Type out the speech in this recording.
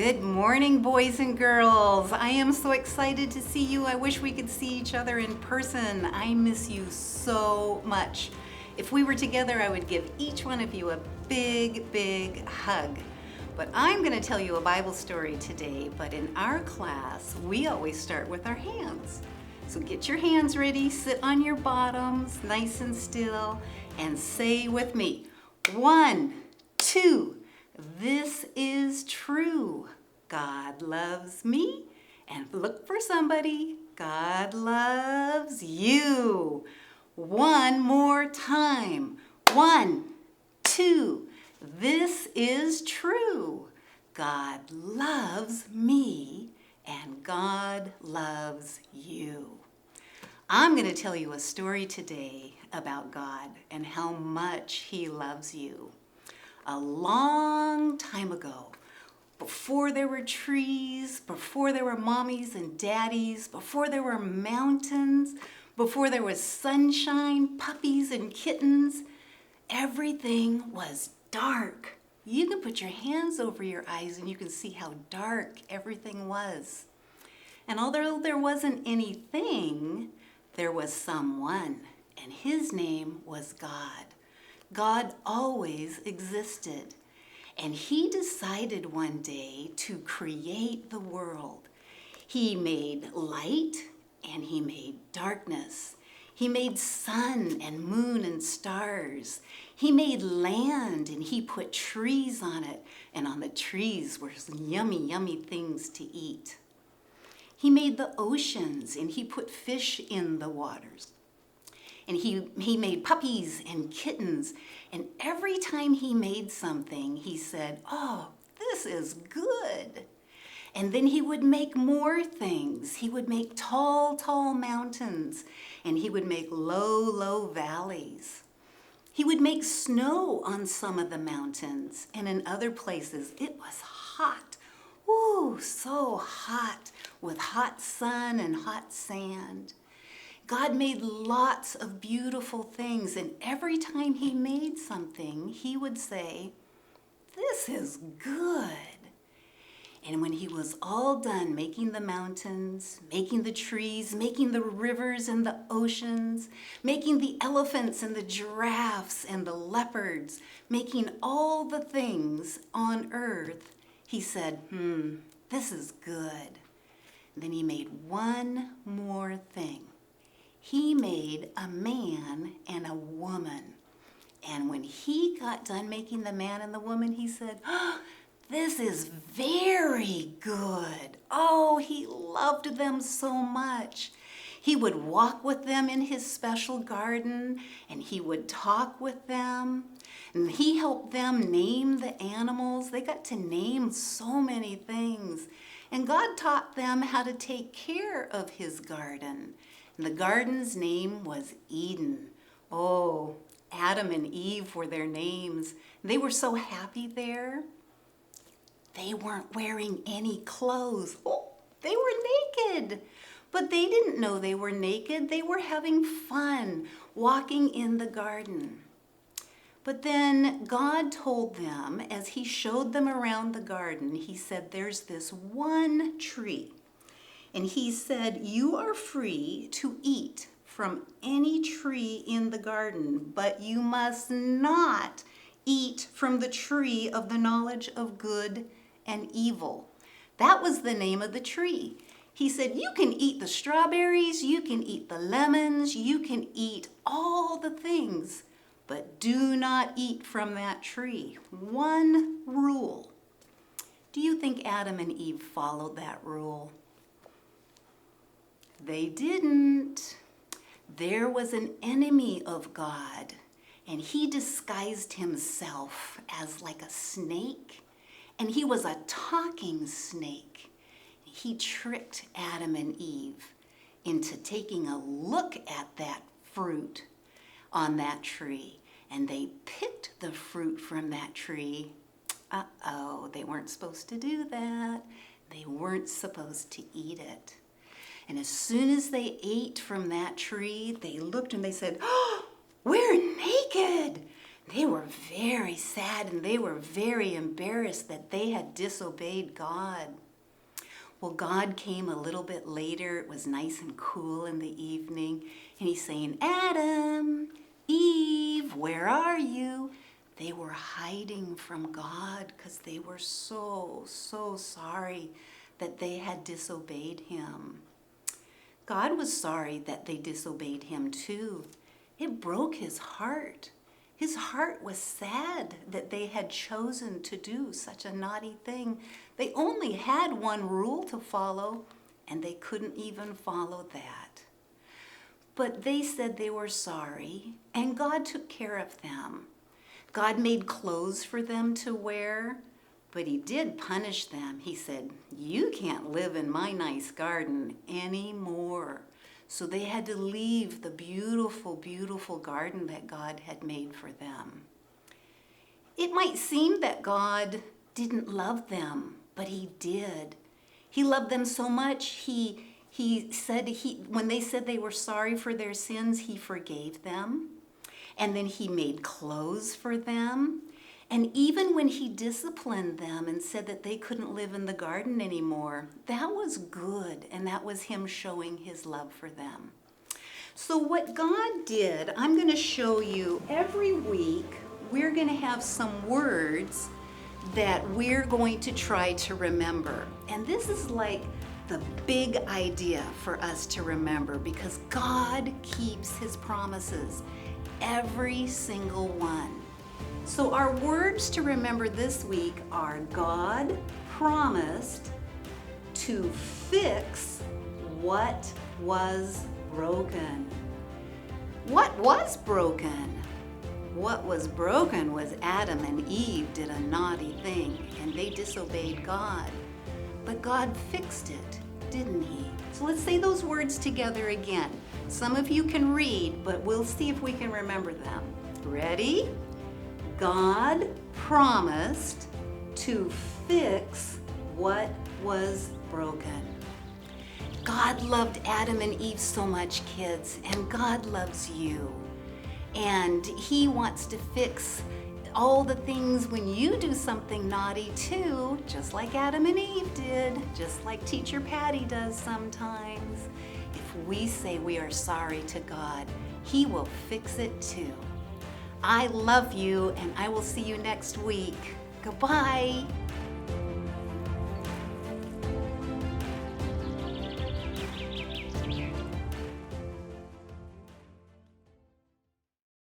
Good morning, boys and girls. I am so excited to see you. I wish we could see each other in person. I miss you so much. If we were together, I would give each one of you a big, big hug. But I'm going to tell you a Bible story today, but in our class, we always start with our hands. So get your hands ready, sit on your bottoms, nice and still, and say with me, 1, 2, this is true. God loves me. And look for somebody. God loves you. One more time. 1, 2, this is true. God loves me and God loves you. I'm going to tell you a story today about God and how much He loves you. A long time ago, before there were trees, before there were mommies and daddies, before there were mountains, before there was sunshine, puppies and kittens, everything was dark. You can put your hands over your eyes and you can see how dark everything was. And although there wasn't anything, there was someone, and His name was God. God always existed, and He decided one day to create the world. He made light and He made darkness. He made sun and moon and stars. He made land and He put trees on it, and on the trees were some yummy, yummy things to eat. He made the oceans and He put fish in the waters. And he made puppies and kittens. And every time He made something, He said, "Oh, this is good." And then He would make more things. He would make tall, tall mountains. And He would make low, low valleys. He would make snow on some of the mountains. And in other places, it was hot. Ooh, so hot, with hot sun and hot sand. God made lots of beautiful things, and every time He made something, He would say, "This is good." And when He was all done making the mountains, making the trees, making the rivers and the oceans, making the elephants and the giraffes and the leopards, making all the things on earth, He said, this is good. And then He made one more thing. He made a man and a woman. And when He got done making the man and the woman, He said, this is very good. Oh, He loved them so much. He would walk with them in His special garden, and He would talk with them. And He helped them name the animals. They got to name so many things. And God taught them how to take care of His garden. And the garden's name was Eden. Oh, Adam and Eve were their names. They were so happy there. They weren't wearing any clothes. Oh, they were naked. But they didn't know they were naked. They were having fun walking in the garden. But then God told them, as He showed them around the garden, He said, there's this one tree. And He said, you are free to eat from any tree in the garden, but you must not eat from the tree of the knowledge of good and evil. That was the name of the tree. He said, you can eat the strawberries, you can eat the lemons, you can eat all the things, but do not eat from that tree. One rule. Do you think Adam and Eve followed that rule? They didn't. There was an enemy of God, and he disguised himself as like a snake, and he was a talking snake. He tricked Adam and Eve into taking a look at that fruit on that tree, and they picked the fruit from that tree. Uh-oh, they weren't supposed to do that. They weren't supposed to eat it. And as soon as they ate from that tree, they looked and they said, "Oh, we're naked." They were very sad and they were very embarrassed that they had disobeyed God. Well, God came a little bit later. It was nice and cool in the evening. And he's saying, Adam, Eve, where are you? They were hiding from God because they were so sorry that they had disobeyed him. God was sorry that they disobeyed him too. It broke his heart. His heart was sad that they had chosen to do such a naughty thing. They only had one rule to follow, and they couldn't even follow that. But they said they were sorry, and God took care of them. God made clothes for them to wear, but he did punish them. He said, you can't live in my nice garden anymore. So they had to leave the beautiful, beautiful garden that God had made for them. It might seem that God didn't love them, but he did. He loved them so much, he said when they said they were sorry for their sins, he forgave them. And then he made clothes for them. And even when he disciplined them and said that they couldn't live in the garden anymore, that was good, and that was him showing his love for them. So what God did, I'm going to show you every week, we're going to have some words that we're going to try to remember. And this is like the big idea for us to remember because God keeps his promises, every single one. So our words to remember this week are God promised to fix what was broken. What was broken? What was broken was Adam and Eve did a naughty thing and they disobeyed God. But God fixed it, didn't he? So let's say those words together again. Some of you can read, but we'll see if we can remember them. Ready? God promised to fix what was broken. God loved Adam and Eve so much, kids, and God loves you. And he wants to fix all the things when you do something naughty too, just like Adam and Eve did, just like Teacher Patty does sometimes. If we say we are sorry to God, he will fix it too. I love you, and I will see you next week. Goodbye.